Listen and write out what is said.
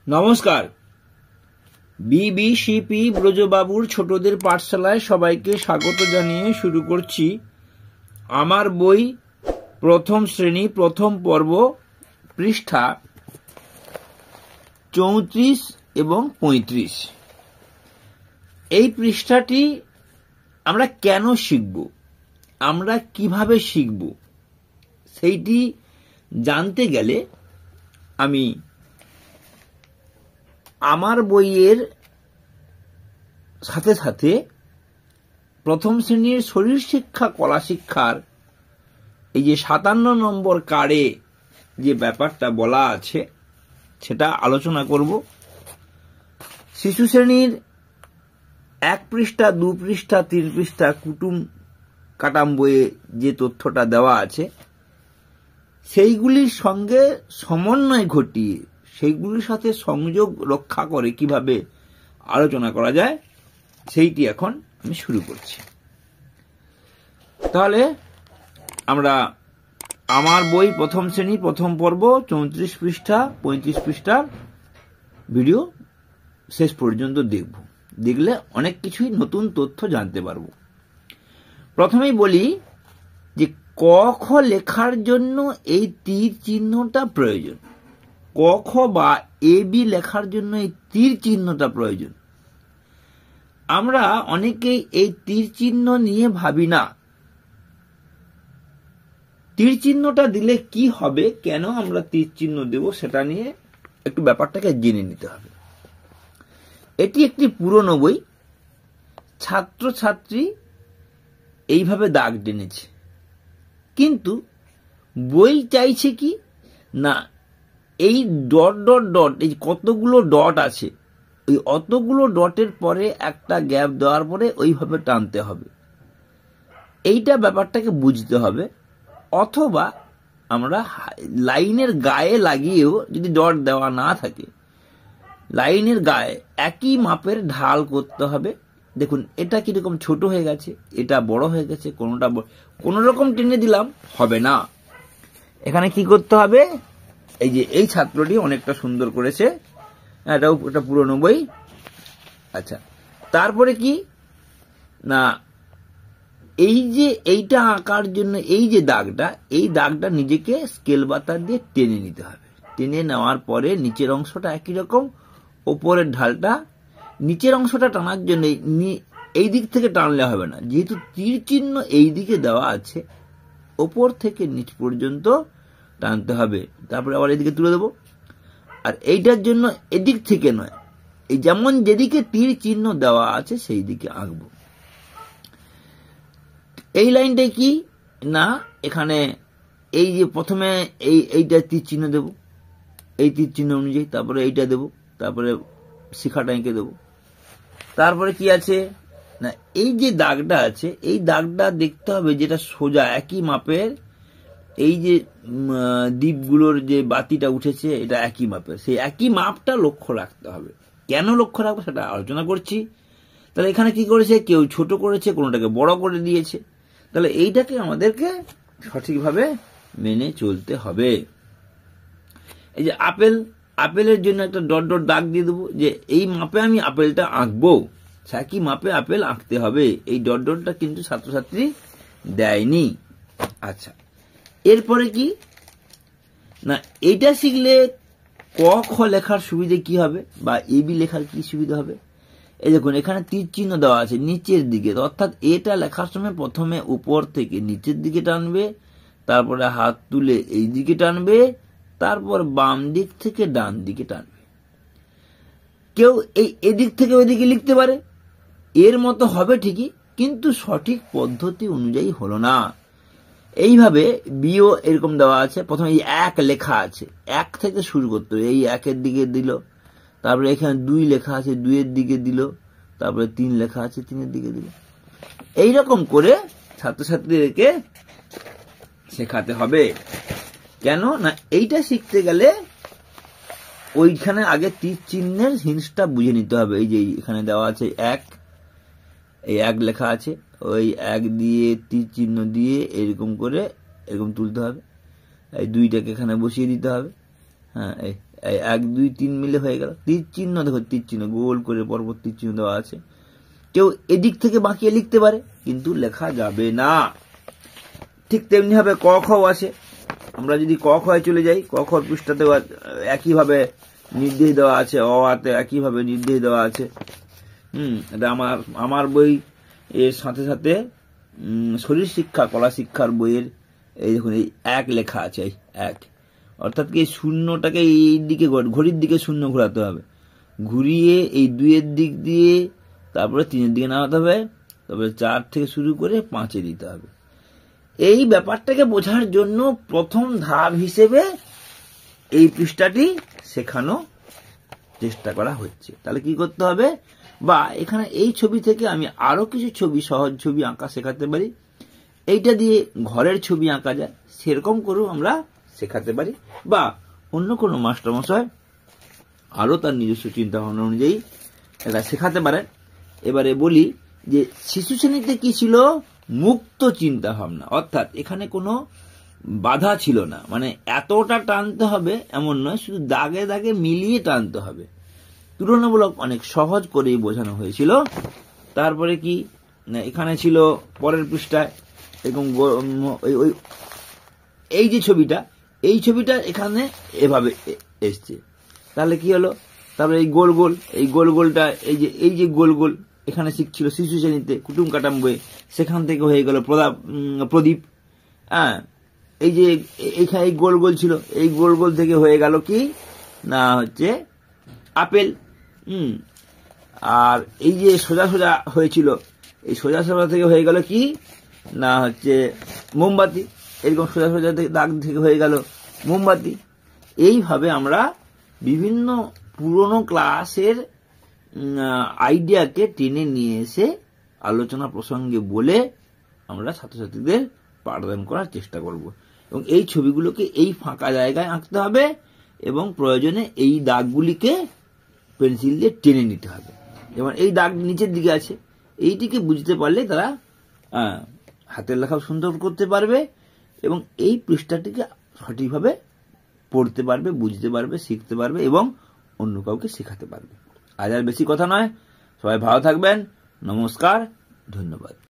নমস্কার। বিবিসিপি ব্রজবাবুর ছোটদের পাঠশালায় সবাইকে স্বাগত জানিয়ে শুরু করছি আমার বই প্রথম শ্রেণী প্রথম পর্ব, পৃষ্ঠা 34 এবং 35। এই পৃষ্ঠাটি আমরা কেন শিখব, আমরা কিভাবে শিখব, সেইটি জানতে গেলে আমি আমার বইয়ের সাথে সাথে প্রথম শ্রেণীর শরীর শিক্ষা কলা শিক্ষার এই যে 57 নম্বর কার্ডে যে ব্যাপারটা বলা আছে সেটা আলোচনা করব। শিশু শ্রেণীর 1 পৃষ্ঠা 2 পৃষ্ঠা 3 পৃষ্ঠা কুটুম কাটাম বইয়ে যে তথ্যটা দেওয়া আছে সেইগুলির সঙ্গে সমন্বয় ঘটিয়ে সেইগুলির সাথে সংযোগ রক্ষা করে কিভাবে আলোচনা করা যায় সেইটি এখন আমি শুরু করছি। তাহলে আমরা আমার বই প্রথম শ্রেণী প্রথম পর্ব 34 পৃষ্ঠা 35 পৃষ্ঠার ভিডিও শেষ পর্যন্ত দেখব। দেখলে অনেক কিছুই নতুন তথ্য জানতে পারব। প্রথমেই বলি যে ক খ লেখার জন্য এই তীর চিহ্নটা প্রয়োজন। ক খ বা এ বি লেখার জন্য এই তীর চিহ্নটা প্রয়োজন। আমরা অনেকেই এই তীর চিহ্ন নিয়ে ভাবি না। তীর চিহ্নটা দিলে কি হবে, কেন আমরা তীর চিহ্ন দেব সেটা নিয়ে একটু ব্যাপারটাকে জেনে নিতে হবে। এটি একটি পুরনো বই। ছাত্রছাত্রী এইভাবে দাগ টেনেছে, কিন্তু বই চাইছে কি না এই ডট ডট ডট, এই কতগুলো ডট আছে ওই অতগুলো ডটের পরে একটা গ্যাপ দেওয়ার পরে ওইভাবে টানতে হবে। এইটা ব্যাপারটাকে বুঝতে হবে। অথবা আমরা লাইনের গায়ে লাগিয়েও যদি ডট দেওয়া না থাকে লাইনের গায়ে একই মাপের ঢাল করতে হবে। দেখুন এটা কিরকম ছোট হয়ে গেছে, এটা বড় হয়ে গেছে, কোনোটা কোন রকম টেনে দিলাম হবে না। এখানে কি করতে হবে, এই যে এই ছাত্রটি অনেকটা সুন্দর করেছে, এটা পুরনো বই। আচ্ছা, তারপরে কি না এই যে এইটা আঁকার জন্য এই যে দাগটা, এই দাগটা নিজেকে স্কেল বাতার দিয়ে টেনে নিতে হবে। টেনে নেওয়ার পরে নিচের অংশটা একই রকম, ওপরের ঢালটা নিচের অংশটা টানার জন্য এই দিক থেকে টানলে হবে না, যেহেতু তীর চিহ্ন এই দিকে দেওয়া আছে ওপর থেকে নিচ পর্যন্ত টানতে হবে। তারপরে আবার এদিকে তুলে দেবো। আর এইটার জন্য এদিক থেকে নয়, এই যেমন যেদিকে তীর চিহ্ন দেওয়া আছে সেই দিকে আঁকবো। এই লাইনটা কি না এখানে এই যে প্রথমে এইটা তীর চিহ্ন দেব, এই তীর চিহ্ন অনুযায়ী, তারপরে এইটা দেব, তারপরে শিখাটা এঁকে দেব। তারপরে কি আছে না এই যে দাগটা আছে এই দাগটা দেখতে হবে যেটা সোজা একই মাপের, এই যে দ্বীপগুলোর যে বাতিটা উঠেছে এটা একই মাপের, সেই একই মাপটা লক্ষ্য রাখতে হবে। কেন লক্ষ্য রাখবো সেটা আলোচনা করছি। তাহলে এখানে কি করেছে, কেউ ছোট করেছে, কোনোটাকে বড় করে দিয়েছে। তাহলে এইটাকে আমাদেরকে সঠিকভাবে মেনে চলতে হবে। এই যে আপেলের জন্য একটা ডট ডট দাগ দিয়ে দেবো, যে এই মাপে আমি আপেলটা আঁকবো, একই মাপে আপেল আঁকতে হবে। এই ডট ডটটা কিন্তু ছাত্রছাত্রী দেয়নি। আচ্ছা, এরপরে কি না এইটা শিখলে ক খ লেখার সুবিধে কি হবে বা এবি লেখার কি সুবিধা হবে। এই দেখুন এখানে তীর চিহ্ন দেওয়া আছে নিচের দিকে, অর্থাৎ এটা লেখার সময় প্রথমে উপর থেকে নিচের দিকে টানবে, তারপরে হাত তুলে এই দিকে টানবে, তারপর বাম দিক থেকে ডান দিকে টানবে। কেউ এদিক থেকে ওইদিকে লিখতে পারে, এর মতো হবে ঠিকই, কিন্তু সঠিক পদ্ধতি অনুযায়ী হলো না। এইভাবে বিও এরকম দেওয়া আছে, প্রথমে এই 1 লেখা আছে, 1 থেকে শুরু করতে হবে, এই 1-এর দিকে দিল, তারপরে এখানে 2 লেখা আছে 2-এর দিকে দিল, তারপরে 3 লেখা আছে 3-এর দিকে দিল। এইরকম করে ছাত্রছাত্রীদেরকে শেখাতে হবে। কেন না এইটা শিখতে গেলে ওইখানে আগে তীর চিহ্নের হিন্সটা বুঝে নিতে হবে। এই যে এখানে দেওয়া আছে 1, এই 1 লেখা আছে, ওই 1 দিয়ে তীর চিহ্ন দিয়ে এরকম করে এরকম তুলতে হবে। এই 2টাকে এখানে বসিয়ে দিতে হবে। হ্যাঁ, 1 2 3 মিলে হয়ে গেল। তীর চিহ্ন, দেখো তীর চিহ্ন গোল করে পরপর তীর চিহ্ন দেওয়া আছে। কেউ এদিক থেকে বাঁকিয়ে লিখতে পারে, কিন্তু লেখা যাবে না। ঠিক তেমনি ভাবে ক খ আছে। আমরা যদি ক খ চলে যাই, ক খ পৃষ্ঠাতে একইভাবে নির্দেশ দেওয়া আছে, অ আতে একইভাবে নির্দেশ দেওয়া আছে। এটা আমার বই এর সাথে সাথে শরীর শিক্ষা কলা শিক্ষার বইয়ের এই দেখুন এই 1 লেখা আছে, এই 1। অর্থাৎ কি শূন্যটাকে এই দিকে ঘড়ির দিকে শূন্য ঘোরাতে হবে, ঘুরিয়ে এই 2 এর দিক দিয়ে তারপরে 3 এর দিকে নামাতে হবে, তারপরে 4 থেকে শুরু করে 5-এ দিতে হবে। এই ব্যাপারটাকে বোঝার জন্য প্রথম ধাপ হিসেবে এই পৃষ্ঠাটি শেখানো চেষ্টা করা হচ্ছে। তাহলে কি করতে হবে, বা এখানে এই ছবি থেকে আমি আরো কিছু ছবি, সহজ ছবি আঁকা শেখাতে পারি। এইটা দিয়ে ঘরের ছবি আঁকা যায়, সেরকম করেও আমরা শেখাতে পারি। বা অন্য কোনো মাস্টারমশাই আরো তার নিজস্ব চিন্তা ভাবনা অনুযায়ী এটা শেখাতে পারেন। এবারে বলি যে শিশু শ্রেণীতে কি ছিল, মুক্ত চিন্তা ভাবনা, অর্থাৎ এখানে কোনো বাধা ছিল না। মানে এতটা টানতে হবে এমন নয়, শুধু দাগে দাগে মিলিয়ে টানতে হবে। তুলনামূলক অনেক সহজ করেই বোঝানো হয়েছিল। তারপরে কি এখানে ছিল পরের পৃষ্ঠায় এরকম এই যে ছবিটা, এই ছবিটা এখানে এভাবে এসছে। তাহলে কি হলো, তারপরে এই গোল গোল, এই গোল গোলটা এই যে গোল গোল এখানে শিখছিল শিশু শ্রেণীতে কুটুম কাটাম বইয়ে, সেখান থেকে হয়ে গেল প্রদীপ। এই যে এইখানে এই গোল গোল ছিল, এই গোল গোল থেকে হয়ে গেল কি না হচ্ছে আপেল। আর এই যে সোজা সোজা হয়েছিল, এই সোজা সোজা থেকে হয়ে গেল কি না হচ্ছে মোমবাতি। এরকম সোজা সোজা দাগ থেকে হয়ে গেল মোমবাতি। এইভাবে আমরা বিভিন্ন পুরনো ক্লাসের আইডিয়াকে টেনে নিয়ে এসে আলোচনা প্রসঙ্গে বলে আমরা ছাত্রছাত্রীদের পাঠদান করার চেষ্টা করব। এবং এই ছবিগুলোকে এই ফাঁকা জায়গায় আঁকতে হবে এবং প্রয়োজনে এই দাগগুলিকে পেন্সিল দিয়ে টেনে নিতে হবে। যেমন এই দাগ নিচের দিকে আছে, এইটিকে বুঝতে পারলে তারা হাতের লেখাও সুন্দর করতে পারবে এবং এই পৃষ্ঠাটিকে সঠিকভাবে পড়তে পারবে, বুঝতে পারবে, শিখতে পারবে এবং অন্য কাউকে শেখাতে পারবে। আজ আর বেশি কথা নয়, সবাই ভালো থাকবেন। নমস্কার, ধন্যবাদ।